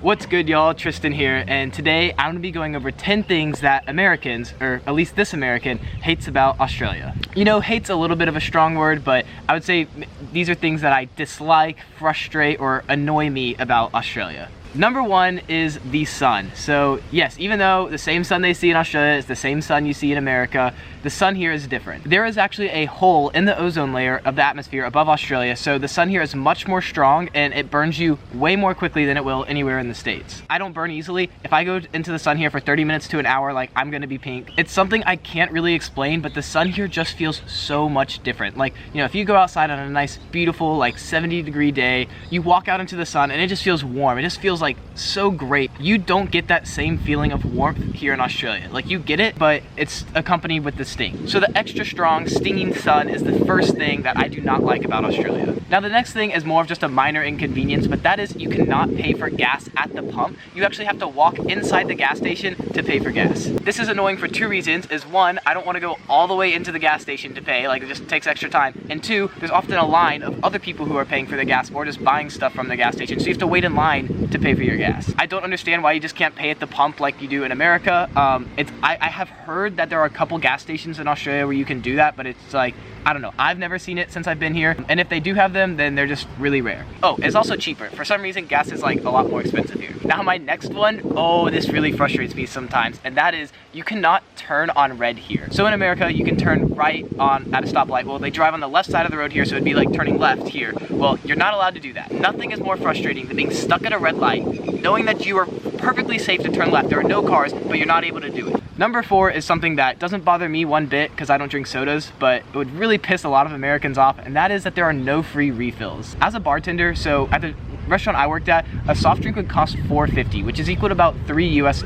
What's good, y'all? Tristan here, and today I'm gonna be going over 10 things that Americans, or at least this American, hates about Australia. You know, hate's a little bit of a strong word, but I would say these are things that I dislike, frustrate, or annoy me about Australia. Number one is the sun. So yes, even though the same sun they see in Australia is the same sun you see in America, the sun here is different. There is actually a hole in the ozone layer of the atmosphere above Australia, so the sun here is much more strong and it burns you way more quickly than it will anywhere in the States. I don't burn easily. If I go into the sun here for 30 minutes to an hour, like, I'm gonna be pink. It's something I can't really explain, but the sun here just feels so much different. Like, you know, if you go outside on a nice, beautiful, like 70-degree day, you walk out into the sun and it just feels warm. It just feels like so great. You don't get that same feeling of warmth here in Australia. Like, you get it, but it's accompanied with the sting. So the extra strong, stinging sun is the first thing that I do not like about Australia. Now, the next thing is more of just a minor inconvenience, but that is you cannot pay for gas at the pump. You actually have to walk inside the gas station to pay for gas. This is annoying for two reasons. Is one, I don't want to go all the way into the gas station to pay, like, it just takes extra time. And two, there's often a line of other people who are paying for the gas or just buying stuff from the gas station, so you have to wait in line to pay for your gas. I don't understand why you just can't pay at the pump like you do in America. I have heard that there are a couple gas stations in Australia where you can do that, but it's like, I don't know. I've never seen it since I've been here, and if they do have them, then they're just really rare. Oh, it's also cheaper. For some reason, gas is like a lot more expensive here. Now, my next one, oh, this really frustrates me sometimes, and that is you cannot turn on red here. So in America, you can turn right on at a stoplight. Well, they drive on the left side of the road here, so it'd be like turning left here. Well, you're not allowed to do that. Nothing is more frustrating than being stuck at a red light, knowing that you are perfectly safe to turn left. There are no cars, but you're not able to do it. Number four is something that doesn't bother me one bit because I don't drink sodas, but it would really piss a lot of Americans off, and that is that there are no free refills. As a bartender, so at the restaurant I worked at, a soft drink would cost $4.50, which is equal to about $3 US.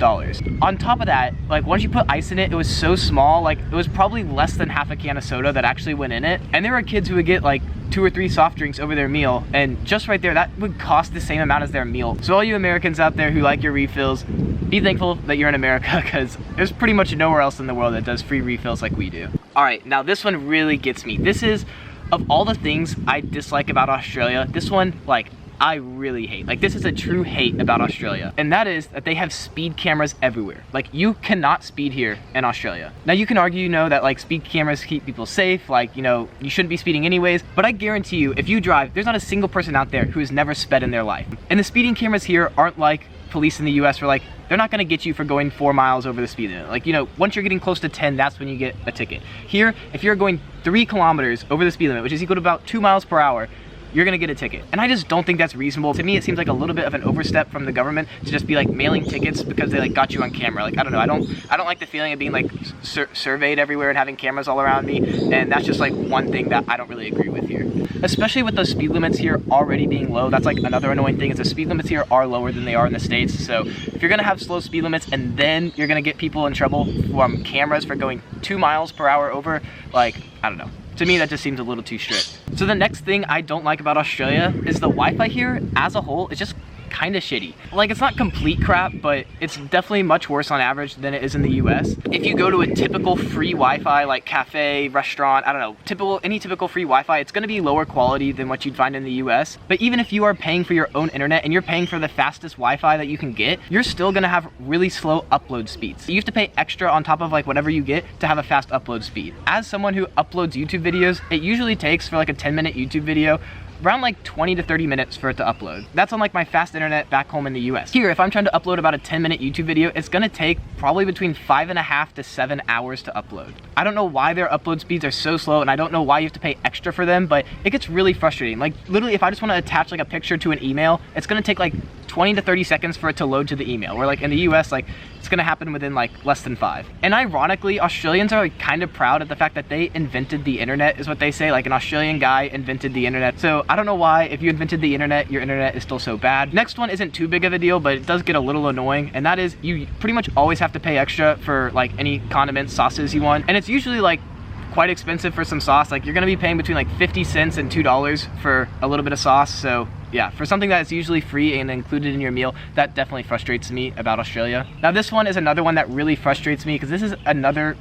On top of that, like, once you put ice in it, it was so small, like, it was probably less than half a can of soda that actually went in it. And there were kids who would get like 2 or 3 soft drinks over their meal, and just right there, that would cost the same amount as their meal. So all you Americans out there who like your refills, be thankful that you're in America, because there's pretty much nowhere else in the world that does free refills like we do. All right, now this one really gets me. This is, of all the things I dislike about Australia, this one, like, I really hate. Like, this is a true hate about Australia, and that is that they have speed cameras everywhere. Like, you cannot speed here in Australia. Now, you can argue, you know, that like speed cameras keep people safe, like, you know, you shouldn't be speeding anyways, but I guarantee you, if you drive, there's not a single person out there who has never sped in their life. And the speeding cameras here aren't like police in the US where, like, they're not gonna get you for going 4 miles over the speed limit. Like, you know, once you're getting close to 10, that's when you get a ticket. Here, if you're going 3 kilometers over the speed limit, which is equal to about 2 miles per hour, you're gonna get a ticket. And I just don't think that's reasonable. To me, it seems like a little bit of an overstep from the government to just be like mailing tickets because they like got you on camera. Like, I don't know, I don't like the feeling of being like surveyed everywhere and having cameras all around me, and that's just like one thing that I don't really agree with here. Especially with those speed limits here already being low. That's like another annoying thing, is the speed limits here are lower than they are in the States. So if you're gonna have slow speed limits and then you're gonna get people in trouble from cameras for going 2 miles per hour over, like, I don't know. To me, that just seems a little too strict. So the next thing I don't like about Australia is the Wi-Fi here as a whole is just kind of shitty. Like, it's not complete crap, but it's definitely much worse on average than it is in the US. If you go to a typical free Wi-Fi, like cafe, restaurant, I don't know, any typical free Wi-Fi, it's gonna be lower quality than what you'd find in the US. But even if you are paying for your own internet and you're paying for the fastest Wi-Fi that you can get, you're still gonna have really slow upload speeds. You have to pay extra on top of like whatever you get to have a fast upload speed. As someone who uploads YouTube videos, it usually takes for like a 10-minute YouTube video around like 20 to 30 minutes for it to upload. That's on like my fast internet back home in the US. Here, if I'm trying to upload about a 10-minute YouTube video, it's gonna take probably between 5.5 to 7 hours to upload. I don't know why their upload speeds are so slow, and I don't know why you have to pay extra for them, but it gets really frustrating. Like, literally, if I just wanna attach like a picture to an email, it's gonna take like 20 to 30 seconds for it to load to the email, where like in the US, like, it's gonna happen within like less than 5. And ironically, Australians are like kind of proud of the fact that they invented the internet, is what they say. Like, an Australian guy invented the internet. So I don't know why, if you invented the internet, your internet is still so bad. Next one isn't too big of a deal, but it does get a little annoying, and that is you pretty much always have to pay extra for like any condiments, sauces you want. And it's usually like quite expensive for some sauce. Like, you're gonna be paying between like 50 cents and $2 for a little bit of sauce. So yeah, for something that's usually free and included in your meal, that definitely frustrates me about Australia. Now, this one is another one that really frustrates me, because this is another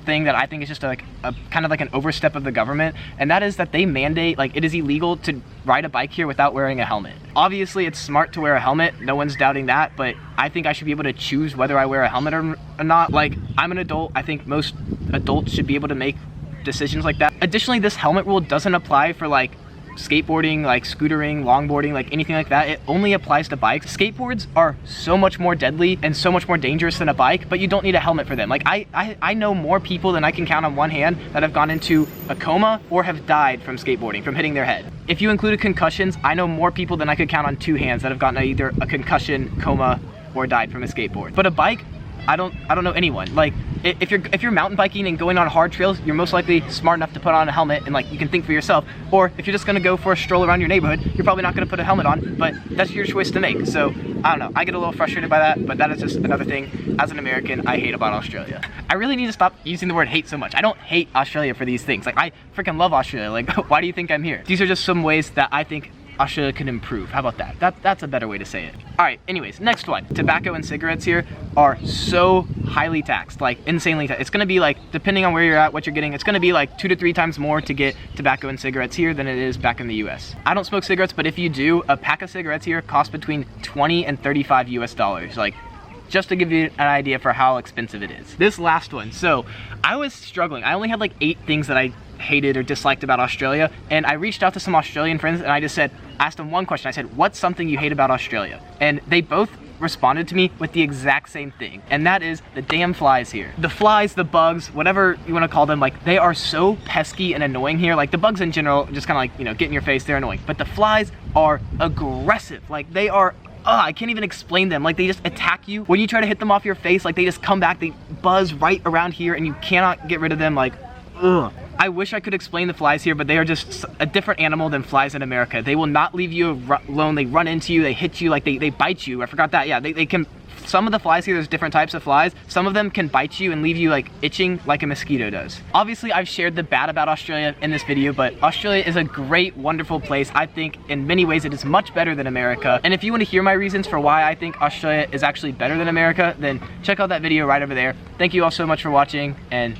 thing that I think is just like a kind of like an overstep of the government, and that is that they mandate like it is illegal to ride a bike here without wearing a helmet. Obviously it's smart to wear a helmet, no one's doubting that, but I think I should be able to choose whether I wear a helmet or not. Like, I'm an adult, I think most adults should be able to make decisions like that. Additionally, this helmet rule doesn't apply for like skateboarding, like scootering, longboarding, like anything like that. It only applies to bikes. Skateboards are so much more deadly and so much more dangerous than a bike, but you don't need a helmet for them. Like I know more people than I can count on one hand that have gone into a coma or have died from skateboarding, from hitting their head. If you included concussions, I know more people than I could count on two hands that have gotten either a concussion, coma, or died from a skateboard. But a bike, I don't know anyone. Like, if you're mountain biking and going on hard trails, you're most likely smart enough to put on a helmet and like you can think for yourself. Or if you're just gonna go for a stroll around your neighborhood, you're probably not gonna put a helmet on, but that's your choice to make. So I don't know, I get a little frustrated by that, but that is just another thing as an American I hate about Australia. I really need to stop using the word hate so much. I don't hate Australia for these things. Like, I freaking love Australia. Like, why do you think I'm here? These are just some ways that I think Australia can improve. How about that? That's a better way to say it. All right, anyways, next one. Tobacco and cigarettes here are so highly taxed, like insanely taxed. It's gonna be like, depending on where you're at, what you're getting, it's gonna be like 2 to 3 times more to get tobacco and cigarettes here than it is back in the US. I don't smoke cigarettes, but if you do, a pack of cigarettes here costs between 20 and 35 US dollars. Like, just to give you an idea for how expensive it is. This last one, so I was struggling. I only had like 8 things that I hated or disliked about Australia, and I reached out to some Australian friends and I asked them one question. I said, what's something you hate about Australia? And they both responded to me with the exact same thing, and that is the damn flies here. The flies, the bugs, whatever you want to call them, like, they are so pesky and annoying here. Like, the bugs in general just kind of like, you know, get in your face, they're annoying, but the flies are aggressive. Like, they are I can't even explain them. Like, they just attack you. When you try to hit them off your face, like, they just come back, they buzz right around here and you cannot get rid of them. Like, ugh. I wish I could explain the flies here, but they are just a different animal than flies in America. They will not leave you alone. They run into you, they hit you, like they bite you. I forgot that. Yeah, they can. Some of the flies here, there's different types of flies. Some of them can bite you and leave you like itching like a mosquito does. Obviously, I've shared the bad about Australia in this video, but Australia is a great, wonderful place. I think in many ways it is much better than America. And if you want to hear my reasons for why I think Australia is actually better than America, then check out that video right over there. Thank you all so much for watching, and